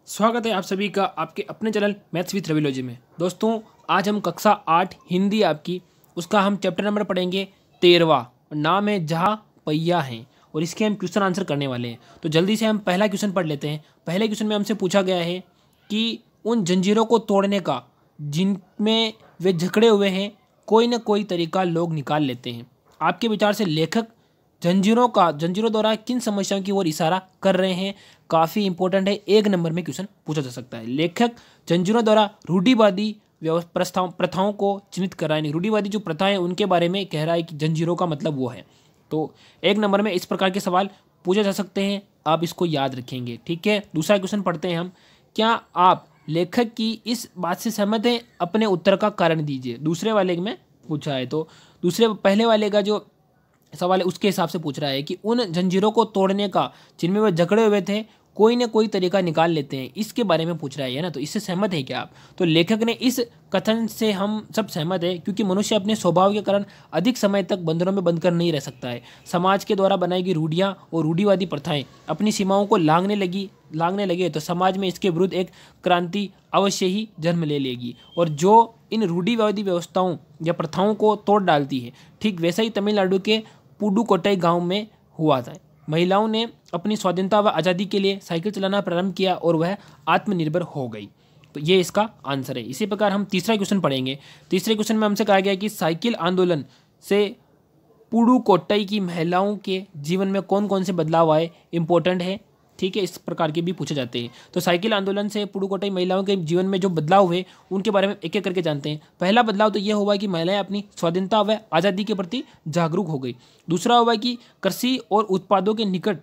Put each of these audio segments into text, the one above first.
स्वागत है आप सभी का आपके अपने चैनल मैथ्स विथ रविलॉजी में। दोस्तों आज हम कक्षा 8 हिंदी आपकी उसका हम चैप्टर नंबर पढ़ेंगे 13वां और नाम है जहाँ पहिया हैं और इसके हम क्वेश्चन आंसर करने वाले हैं। तो जल्दी से हम पहला क्वेश्चन पढ़ लेते हैं। पहले क्वेश्चन में हमसे पूछा गया है कि उन जंजीरों को तोड़ने का जिनमें वे जकड़े हुए हैं कोई ना कोई तरीका लोग निकाल लेते हैं। आपके विचार से लेखक जंजीरों द्वारा किन समस्याओं की ओर इशारा कर रहे हैं। काफ़ी इंपॉर्टेंट है, एक नंबर में क्वेश्चन पूछा जा सकता है। लेखक जंजीरों द्वारा रूढ़िवादी प्रथाओं को चिन्हित कर रहा है। रूढ़िवादी जो प्रथा है उनके बारे में कह रहा है कि जंजीरों का मतलब वो है। तो एक नंबर में इस प्रकार के सवाल पूछे जा सकते हैं, आप इसको याद रखेंगे। ठीक है, दूसरा क्वेश्चन पढ़ते हैं हम। क्या आप लेखक की इस बात से सहमत हैं? अपने उत्तर का कारण दीजिए। दूसरे वाले में पूछा है, तो पहले वाले का जो सवाल है उसके हिसाब से पूछ रहा है कि उन जंजीरों को तोड़ने का जिनमें वे जकड़े हुए थे कोई ना कोई तरीका निकाल लेते हैं, इसके बारे में पूछ रहा है ना। तो इससे सहमत है क्या आप? तो लेखक ने इस कथन से हम सब सहमत है, क्योंकि मनुष्य अपने स्वभाव के कारण अधिक समय तक बंधनों में बंधकर नहीं रह सकता है। समाज के द्वारा बनाई गई रूढ़ियाँ और रूढ़िवादी प्रथाएं अपनी सीमाओं को लांघने लगे तो समाज में इसके विरुद्ध एक क्रांति अवश्य ही जन्म ले लेगी, और जो इन रूढ़िवादी व्यवस्थाओं या प्रथाओं को तोड़ डालती है, ठीक वैसा ही तमिलनाडु के पुडुकोट्टई गांव में हुआ था। महिलाओं ने अपनी स्वाधीनता व आज़ादी के लिए साइकिल चलाना प्रारंभ किया और वह आत्मनिर्भर हो गई। तो ये इसका आंसर है। इसी प्रकार हम तीसरा क्वेश्चन पढ़ेंगे। तीसरे क्वेश्चन में हमसे कहा गया कि साइकिल आंदोलन से पुडुकोट्टई की महिलाओं के जीवन में कौन कौन से बदलाव आए, इंपॉर्टेंट है। ठीक है, इस प्रकार के भी पूछे जाते हैं। तो साइकिल आंदोलन से पुडुकोट्टई महिलाओं के जीवन में जो बदलाव हुए उनके बारे में एक एक करके जानते हैं। पहला बदलाव तो यह हुआ कि महिलाएं अपनी स्वाधीनता व आज़ादी के प्रति जागरूक हो गई। दूसरा हुआ कि कृषि और उत्पादों के निकट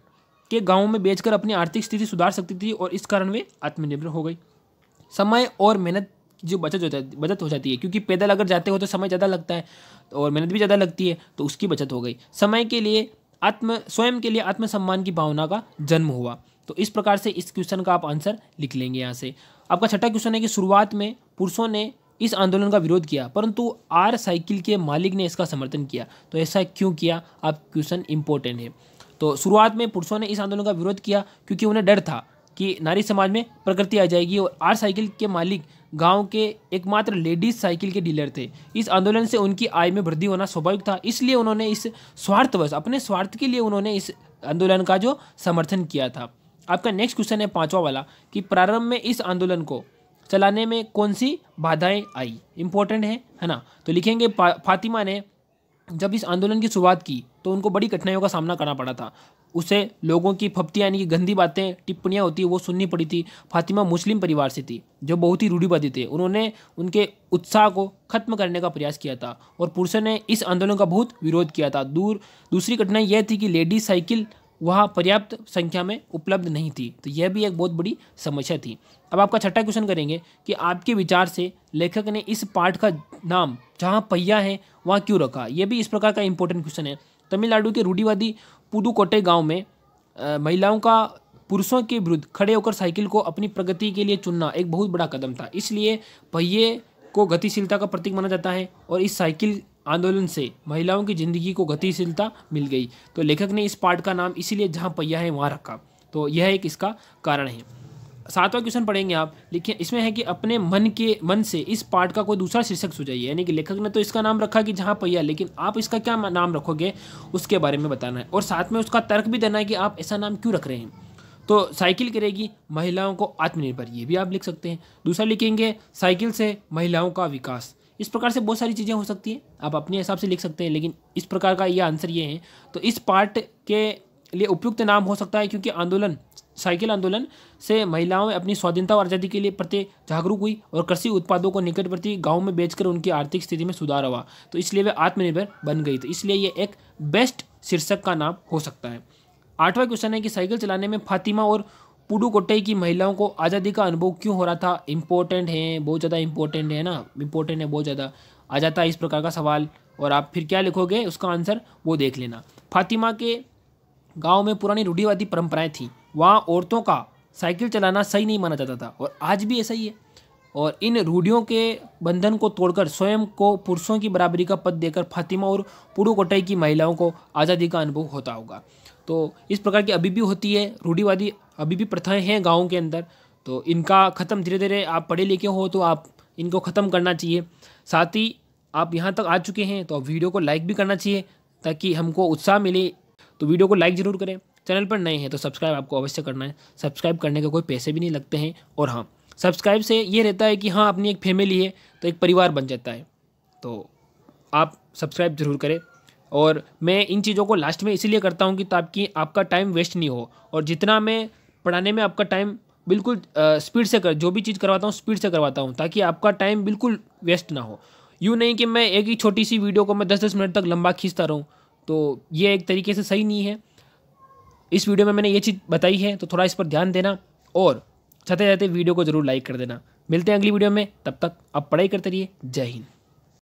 के गाँवों में बेचकर अपनी आर्थिक स्थिति सुधार सकती थी और इस कारण वे आत्मनिर्भर हो गई। समय और मेहनत की जो बचत हो जाती है, क्योंकि पैदल अगर जाते हो तो समय ज़्यादा लगता है और मेहनत भी ज़्यादा लगती है, तो उसकी बचत हो गई। स्वयं के लिए आत्मसम्मान की भावना का जन्म हुआ। तो इस प्रकार से इस क्वेश्चन का आप आंसर लिख लेंगे यहाँ से। आपका छठा क्वेश्चन है कि शुरुआत में पुरुषों ने इस आंदोलन का विरोध किया, परंतु आर साइकिल के मालिक ने इसका समर्थन किया। तो ऐसा क्यों किया? आप क्वेश्चन इंपॉर्टेंट है। तो शुरुआत में पुरुषों ने इस आंदोलन का विरोध किया क्योंकि उन्हें डर था कि नारी समाज में प्रकृति आ जाएगी, और आर साइकिल के मालिक गांव के एकमात्र लेडीज साइकिल के डीलर थे। इस आंदोलन से उनकी आय में वृद्धि होना स्वाभाविक था, इसलिए उन्होंने इस अपने स्वार्थ के लिए उन्होंने इस आंदोलन का जो समर्थन किया था। आपका नेक्स्ट क्वेश्चन है पांचवा वाला कि प्रारंभ में इस आंदोलन को चलाने में कौन सी बाधाएं आई, इंपॉर्टेंट है ना। तो लिखेंगे फातिमा ने जब इस आंदोलन की शुरुआत की तो उनको बड़ी कठिनाइयों का सामना करना पड़ा था। उसे लोगों की फप्तियाँ यानी कि गंदी बातें टिप्पणियाँ होती है वो सुननी पड़ी थी। फातिमा मुस्लिम परिवार से थी जो बहुत ही रूढ़िवादी थे। उन्होंने उनके उत्साह को खत्म करने का प्रयास किया था और पुरुषों ने इस आंदोलन का बहुत विरोध किया था। दूसरी कठिनाई यह थी कि लेडीज साइकिल वहाँ पर्याप्त संख्या में उपलब्ध नहीं थी, तो यह भी एक बहुत बड़ी समस्या थी। अब आपका छठा क्वेश्चन करेंगे कि आपके विचार से लेखक ने इस पाठ का नाम जहाँ पहिया है वहाँ क्यों रखा। यह भी इस प्रकार का इंपॉर्टेंट क्वेश्चन है। तमिलनाडु के रूढ़िवादी पुदुकोट्टई गांव में महिलाओं का पुरुषों के विरुद्ध खड़े होकर साइकिल को अपनी प्रगति के लिए चुनना एक बहुत बड़ा कदम था, इसलिए पहिए को गतिशीलता का प्रतीक माना जाता है और इस साइकिल आंदोलन से महिलाओं की जिंदगी को गतिशीलता मिल गई। तो लेखक ने इस पाठ का नाम इसीलिए जहाँ पहिया है वहाँ रखा। तो यह एक इसका कारण है। सातवां क्वेश्चन पढ़ेंगे आप। लिखिए, इसमें है कि अपने मन से इस पाठ का कोई दूसरा शीर्षक सुझाइए। यानी कि लेखक ने तो इसका नाम रखा कि जहाँ पहिया, लेकिन आप इसका क्या नाम रखोगे उसके बारे में बताना है और साथ में उसका तर्क भी देना है कि आप ऐसा नाम क्यों रख रहे हैं। तो साइकिल करेगी महिलाओं को आत्मनिर्भर, ये भी आप लिख सकते हैं। दूसरा लिखेंगे साइकिल से महिलाओं का विकास। इस प्रकार से बहुत सारी चीज़ें हो सकती हैं, आप अपने हिसाब से लिख सकते हैं, लेकिन इस प्रकार का ये आंसर ये है। तो इस पार्ट के लिए उपयुक्त नाम हो सकता है क्योंकि साइकिल आंदोलन से महिलाओं अपनी स्वाधीनता और आज़ादी के लिए प्रति जागरूक हुई और कृषि उत्पादों को निकटवर्ती गाँव में बेचकर उनकी आर्थिक स्थिति में सुधार हुआ, तो इसलिए वे आत्मनिर्भर बन गई। तो इसलिए ये एक बेस्ट शीर्षक का नाम हो सकता है। आठवां क्वेश्चन है कि साइकिल चलाने में फातिमा और पुडुकोट्टई की महिलाओं को आज़ादी का अनुभव क्यों हो रहा था। इंपॉर्टेंट है, बहुत ज़्यादा इंपॉर्टेंट है ना, इंपॉर्टेंट है, बहुत ज़्यादा आ जाता है इस प्रकार का सवाल, और आप फिर क्या लिखोगे उसका आंसर वो देख लेना। फातिमा के गांव में पुरानी रूढ़िवादी परंपराएं थी, वहाँ औरतों का साइकिल चलाना सही नहीं माना जाता था और आज भी ऐसा ही है, और इन रूढ़ियों के बंधन को तोड़कर स्वयं को पुरुषों की बराबरी का पद देकर फातिमा और पुडुकोट्टई की महिलाओं को आज़ादी का अनुभव होता होगा। तो इस प्रकार की अभी भी होती है रूढ़िवादी, अभी भी प्रथाएं हैं गाँव के अंदर, तो इनका ख़त्म धीरे धीरे, आप पढ़े लिखे हो तो आप इनको ख़त्म करना चाहिए। साथ ही आप यहाँ तक आ चुके हैं तो वीडियो को लाइक भी करना चाहिए ताकि हमको उत्साह मिले। तो वीडियो को लाइक ज़रूर करें। चैनल पर नए हैं तो सब्सक्राइब आपको अवश्य करना है। सब्सक्राइब करने के कोई पैसे भी नहीं लगते हैं। और हाँ, सब्सक्राइब से ये रहता है कि हाँ, अपनी एक फैमिली है तो एक परिवार बन जाता है। तो आप सब्सक्राइब ज़रूर करें। और मैं इन चीज़ों को लास्ट में इसीलिए करता हूँ कि ताकि आपका टाइम वेस्ट नहीं हो, और जितना मैं पढ़ाने में आपका टाइम बिल्कुल स्पीड से जो भी चीज़ करवाता हूँ स्पीड से करवाता हूँ ताकि आपका टाइम बिल्कुल वेस्ट ना हो। यूँ नहीं कि मैं एक ही छोटी सी वीडियो को मैं 10-10 मिनट तक लंबा खींचता रहूँ, तो ये एक तरीके से सही नहीं है। इस वीडियो में मैंने ये चीज़ बताई है तो थोड़ा इस पर ध्यान देना, और जाते जाते वीडियो को ज़रूर लाइक कर देना। मिलते हैं अगली वीडियो में, तब तक आप पढ़ाई करते रहिए। जय हिंद।